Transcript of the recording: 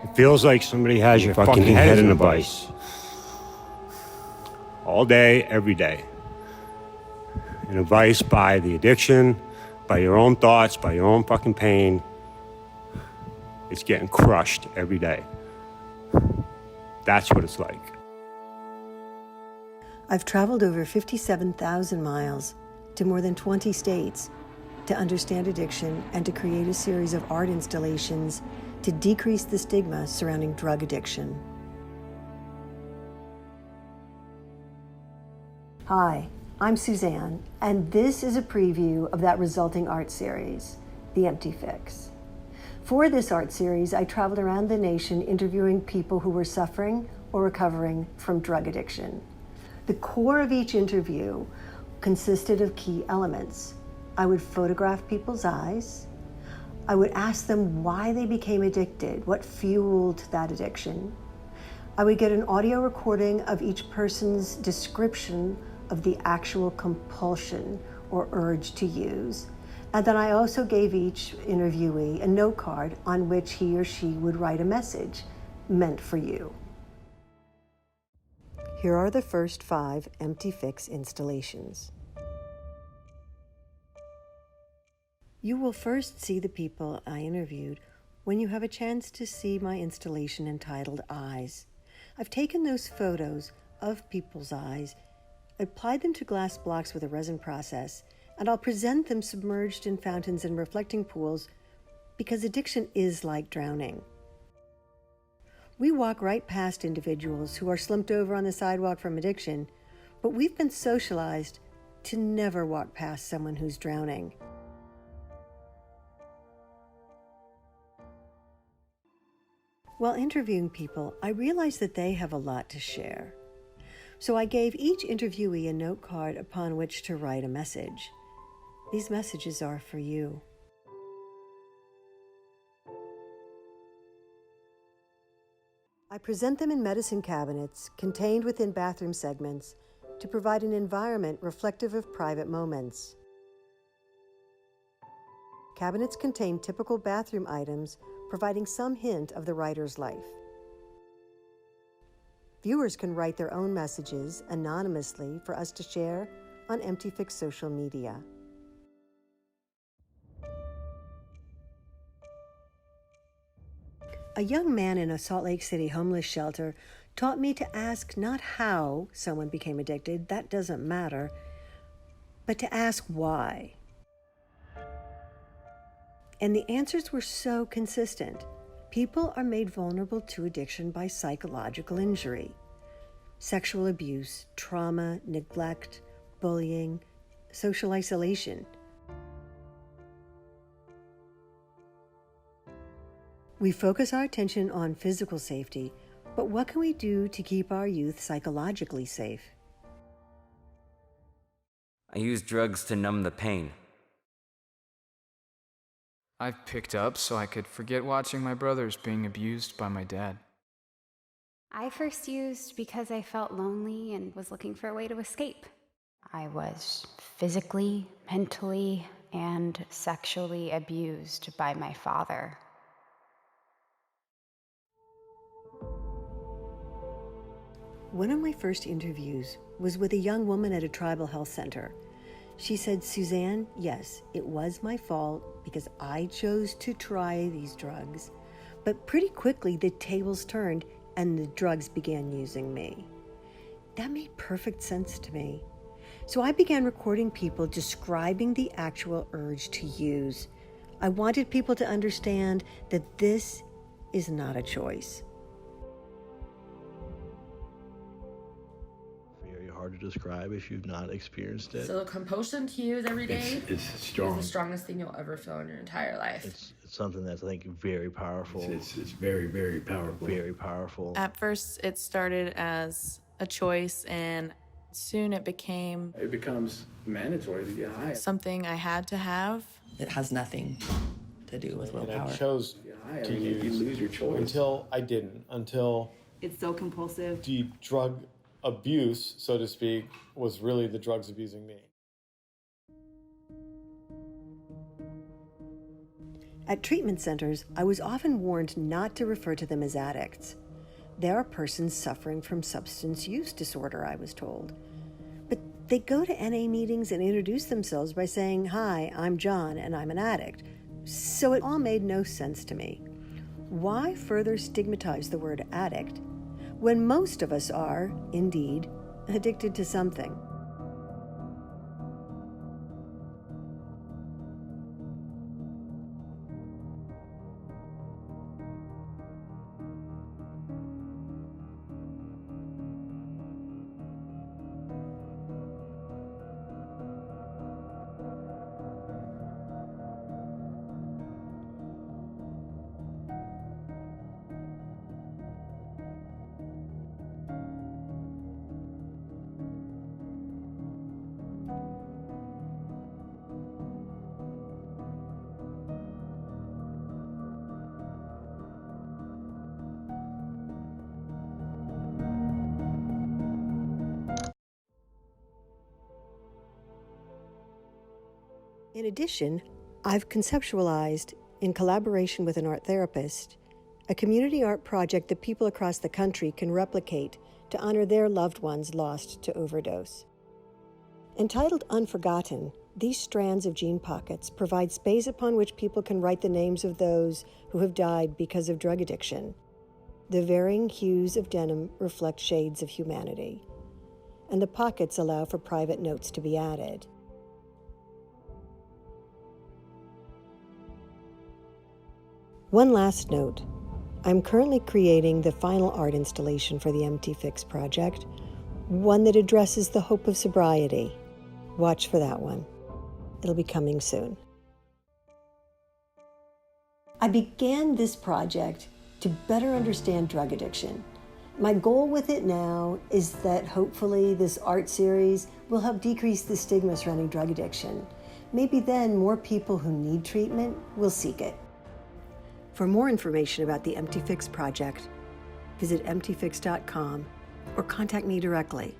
It feels like somebody has your fucking head in a vice. All day, every day. In a vice by the addiction, by your own thoughts, by your own fucking pain. It's getting crushed every day. That's what it's like. I've traveled over 57,000 miles to more than 20 states to understand addiction and to create a series of art installations to decrease the stigma surrounding drug addiction. Hi, I'm Suzanne, and this is a preview of that resulting art series, The Empty Fix. For this art series, I traveled around the nation interviewing people who were suffering or recovering from drug addiction. The core of each interview consisted of key elements. I would photograph people's eyes. I would ask them why they became addicted, what fueled that addiction. I would get an audio recording of each person's description of the actual compulsion or urge to use. And then I also gave each interviewee a note card on which he or she would write a message meant for you. Here are the first 5 Empty Fix installations. You will first see the people I interviewed when you have a chance to see my installation entitled Eyes. I've taken those photos of people's eyes, applied them to glass blocks with a resin process, and I'll present them submerged in fountains and reflecting pools because addiction is like drowning. We walk right past individuals who are slumped over on the sidewalk from addiction, but we've been socialized to never walk past someone who's drowning. While interviewing people, I realized that they have a lot to share. So I gave each interviewee a note card upon which to write a message. These messages are for you. I present them in medicine cabinets contained within bathroom segments to provide an environment reflective of private moments. Cabinets contain typical bathroom items, providing some hint of the writer's life. Viewers can write their own messages anonymously for us to share on Empty Fix social media. A young man in a Salt Lake City homeless shelter taught me to ask not how someone became addicted, that doesn't matter, but to ask why. And the answers were so consistent. People are made vulnerable to addiction by psychological injury, sexual abuse, trauma, neglect, bullying, social isolation. We focus our attention on physical safety, but what can we do to keep our youth psychologically safe? I use drugs to numb the pain. I've picked up so I could forget watching my brothers being abused by my dad. I first used because I felt lonely and was looking for a way to escape. I was physically, mentally, and sexually abused by my father. One of my first interviews was with a young woman at a tribal health center. She said, Suzanne, yes, it was my fault because I chose to try these drugs. But pretty quickly, the tables turned and the drugs began using me. That made perfect sense to me. So I began recording people describing the actual urge to use. I wanted people to understand that this is not a choice. Hard to describe if you've not experienced it. So compulsion to use every day it's strong. is the strongest thing you'll ever feel in your entire life. It's something that's, I think, very powerful. It's very, very powerful. Very powerful. At first, it started as a choice, and soon it becomes mandatory to get high. something I had to have. It has nothing to do with willpower. I chose to use you lose your choice. until I didn't. Until it's so compulsive. The drug abuse, so to speak, was really the drugs abusing me. At treatment centers, I was often warned not to refer to them as addicts. They are persons suffering from substance use disorder, I was told. But they go to NA meetings and introduce themselves by saying, "Hi, I'm John and I'm an addict." So it all made no sense to me. Why further stigmatize the word addict when most of us are, indeed, addicted to something? In addition, I've conceptualized, in collaboration with an art therapist, a community art project that people across the country can replicate to honor their loved ones lost to overdose. Entitled Unforgotten, these strands of gene pockets provide space upon which people can write the names of those who have died because of drug addiction. The varying hues of denim reflect shades of humanity, and the pockets allow for private notes to be added. One last note. I'm currently creating the final art installation for the MT Fix project, one that addresses the hope of sobriety. Watch for that one. It'll be coming soon. I began this project to better understand drug addiction. My goal with it now is that hopefully this art series will help decrease the stigma surrounding drug addiction. Maybe then more people who need treatment will seek it. For more information about the MT Fix project, visit mtfix.com or contact me directly.